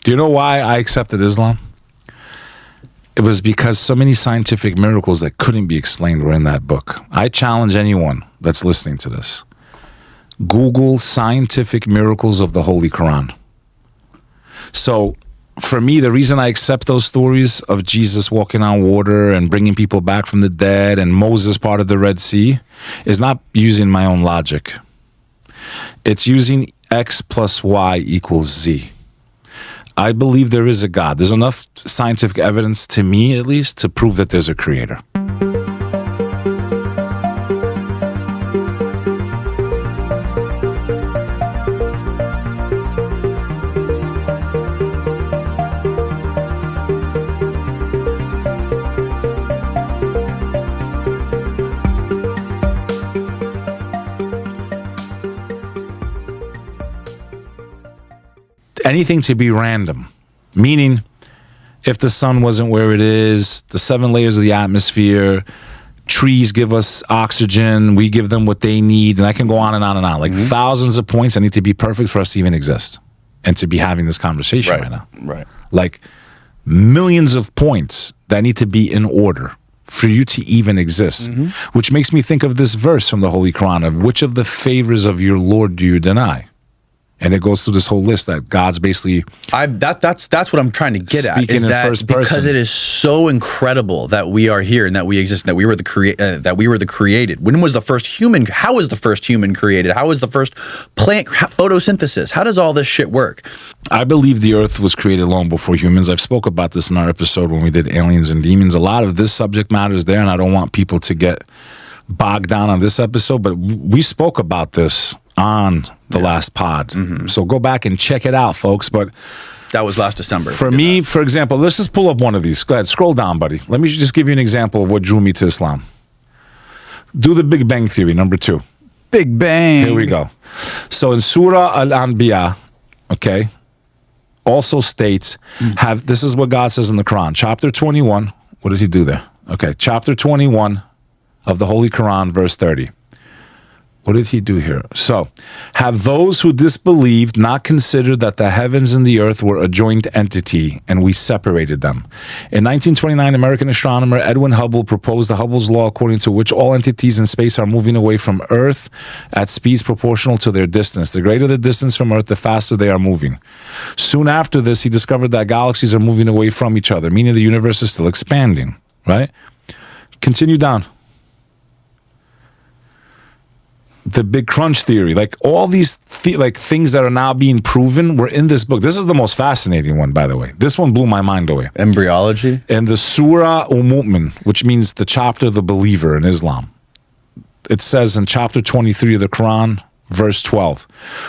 Do you know why I accepted Islam? It was because so many scientific miracles that couldn't be explained were in that book. I challenge anyone that's listening to this. Google scientific miracles of the Holy Quran. So for me, the reason I accept those stories of Jesus walking on water and bringing people back from the dead and Moses part of the Red Sea is not using my own logic. It's using X plus Y equals Z. I believe there is a God. There's enough scientific evidence, to me at least, to prove that there's a creator. Anything to be random, meaning if the sun wasn't where it is, the 7 layers of the atmosphere, trees give us oxygen, we give them what they need, and I can go on and on and on. Like thousands of points that need to be perfect for us to even exist and to be having this conversation right now. Right. Like millions of points that need to be in order for you to even exist, which makes me think of this verse from the Holy Quran of which of the favors of your Lord do you deny? And it goes through this whole list that God's basically that's what I'm trying to get at. speaking Is in that first person. because it is so incredible that we are here and that we exist, and that we were the created. When was the first human? How was the first human created? How was the first plant photosynthesis? How does all this shit work? I believe the earth was created long before humans. I've spoke about this in our episode when we did aliens and demons. A lot of this subject matter is there, and I don't want people to get bogged down on this episode, but we spoke about this on the last pod. So go back and check it out, folks. But that was last December. For me, for example, let's just pull up one of these. Go ahead, scroll down, buddy. Let me just give you an example of what drew me to Islam. Do the Big Bang Theory, number 2. Big Bang. Here we go. So in Surah Al-Anbiya, okay, also states, this is what God says in the Quran. Chapter 21, what did he do there? Okay, chapter 21 of the Holy Quran, verse 30. What did he do here? So, have those who disbelieved not considered that the heavens and the earth were a joint entity and we separated them. In 1929, American astronomer Edwin Hubble proposed the Hubble's law, according to which all entities in space are moving away from Earth at speeds proportional to their distance. The greater the distance from Earth, the faster they are moving. Soon after this, he discovered that galaxies are moving away from each other, meaning the universe is still expanding, right? Continue down. The Big Crunch theory, like all these things that are now being proven were in this book. This is the most fascinating one, by the way. This one blew my mind away. Embryology? And the Surah Al-Mu'min, which means the chapter The Believer in Islam. It says in chapter 23 of the Quran, verse 12,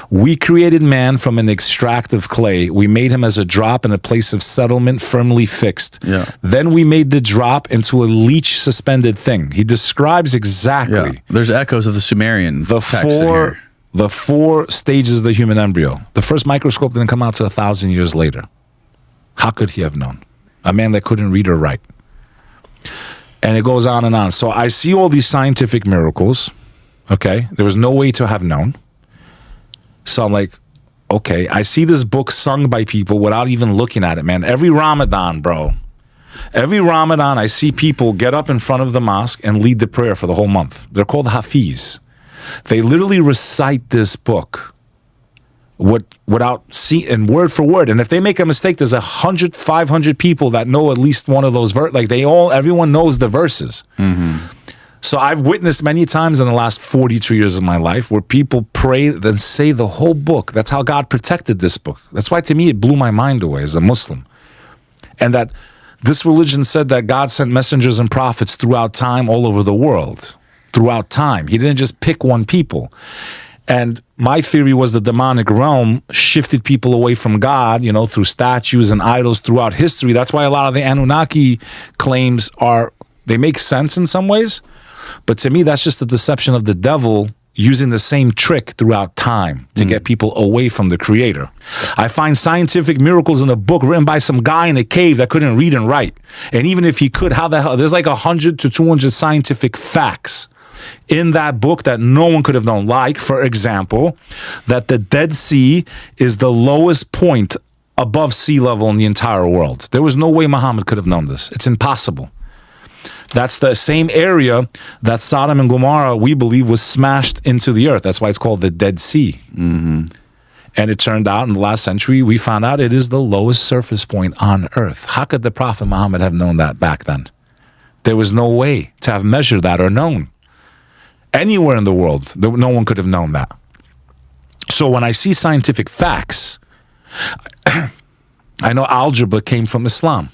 we created man from an extract of clay. We made him as a drop in a place of settlement firmly fixed. Yeah. Then we made the drop into a leech suspended thing. He describes exactly. Yeah. There's echoes of the Sumerian text in here. The 4 stages of the human embryo. The first microscope didn't come out till 1,000 years later. How could he have known? A man that couldn't read or write. And it goes on and on. So I see all these scientific miracles. Okay, there was no way to have known. So I'm like, okay, I see this book sung by people without even looking at it, man. Every Ramadan, bro. Every Ramadan, I see people get up in front of the mosque and lead the prayer for the whole month. They're called Hafiz. They literally recite this book without seeing word for word. And if they make a mistake, there's 100, 500 people that know at least one of those verses. Like everyone knows the verses. So I've witnessed many times in the last 42 years of my life where people pray, then say the whole book. That's how God protected this book. That's why to me it blew my mind away as a Muslim. And that this religion said that God sent messengers and prophets throughout time all over the world. Throughout time. He didn't just pick one people. And my theory was the demonic realm shifted people away from God, through statues and idols throughout history. That's why a lot of the Anunnaki claims they make sense in some ways. But to me, that's just a deception of the devil using the same trick throughout time to get people away from the creator. I find scientific miracles in a book written by some guy in a cave that couldn't read and write. And even if he could, how the hell? There's like 100 to 200 scientific facts in that book that no one could have known. Like, for example, that the Dead Sea is the lowest point above sea level in the entire world. There was no way Muhammad could have known this. It's impossible. That's the same area that Sodom and Gomorrah, we believe, was smashed into the earth. That's why it's called the Dead Sea. Mm-hmm. And it turned out in the last century, we found out it is the lowest surface point on earth. How could the Prophet Muhammad have known that back then? There was no way to have measured that or known. Anywhere in the world, no one could have known that. So when I see scientific facts, I know algebra came from Islam.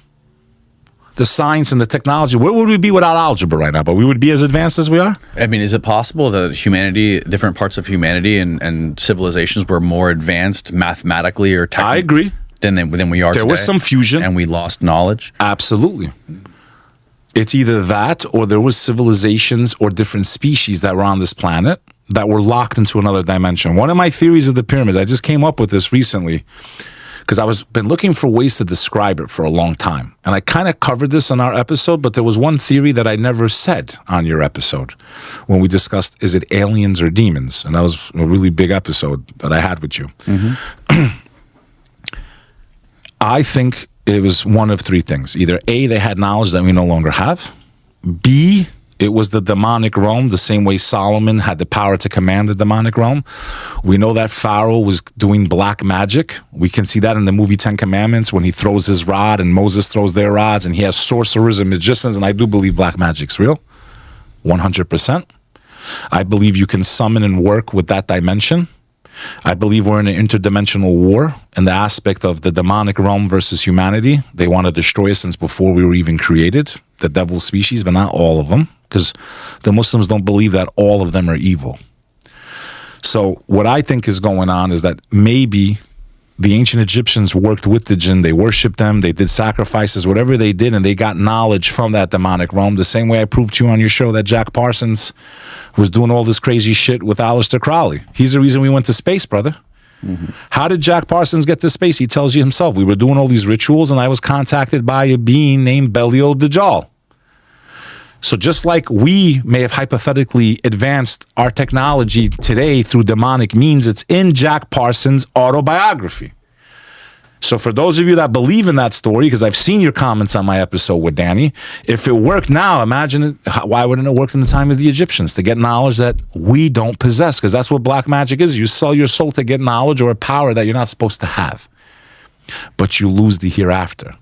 The science and the technology, where would we be without algebra right now? But we would be as advanced as we are? I mean, is it possible that humanity, different parts of humanity and civilizations were more advanced mathematically or technically? I agree. Than we are today? There was some fusion. And we lost knowledge? Absolutely. It's either that or there was civilizations or different species that were on this planet that were locked into another dimension. One of my theories of the pyramids, I just came up with this recently, because I was been looking for ways to describe it for a long time. And I kind of covered this in our episode, but there was one theory that I never said on your episode when we discussed, is it aliens or demons? And that was a really big episode that I had with you. Mm-hmm. I think it was one of three things. Either A, they had knowledge that we no longer have. B, it was the demonic realm, the same way Solomon had the power to command the demonic realm. We know that Pharaoh was doing black magic. We can see that in the movie 10 Commandments when he throws his rod and Moses throws their rods, and he has sorcerers and magicians, and I do believe black magic's real, 100%. I believe you can summon and work with that dimension. I believe we're in an interdimensional war in the aspect of the demonic realm versus humanity. They want to destroy us since before we were even created, the devil species, but not all of them, because the Muslims don't believe that all of them are evil. So what I think is going on is that maybe the ancient Egyptians worked with the jinn, they worshipped them, they did sacrifices, whatever they did, and they got knowledge from that demonic realm, the same way I proved to you on your show that Jack Parsons was doing all this crazy shit with Aleister Crowley. He's the reason we went to space, brother. Mm-hmm. How did Jack Parsons get to space? He tells you himself. We were doing all these rituals, and I was contacted by a being named Belial Dajjal. So just like we may have hypothetically advanced our technology today through demonic means, it's in Jack Parsons' autobiography. So for those of you that believe in that story, because I've seen your comments on my episode with Danny, if it worked now, imagine it, why wouldn't it work in the time of the Egyptians? To get knowledge that we don't possess, because that's what black magic is. You sell your soul to get knowledge or a power that you're not supposed to have. But you lose the hereafter.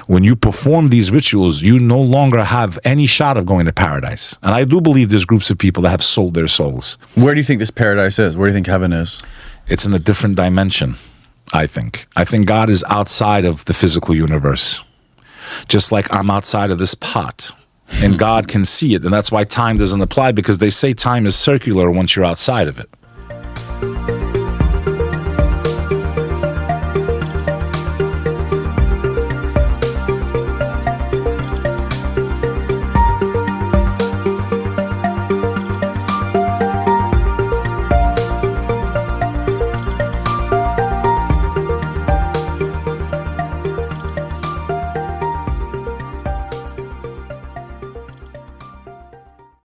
When you perform these rituals, you no longer have any shot of going to paradise. And I do believe there's groups of people that have sold their souls. Where do you think this paradise is? Where do you think heaven is? It's in a different dimension, I think. I think God is outside of the physical universe. Just like I'm outside of this pot. And God can see it. And that's why time doesn't apply, because they say time is circular once you're outside of it.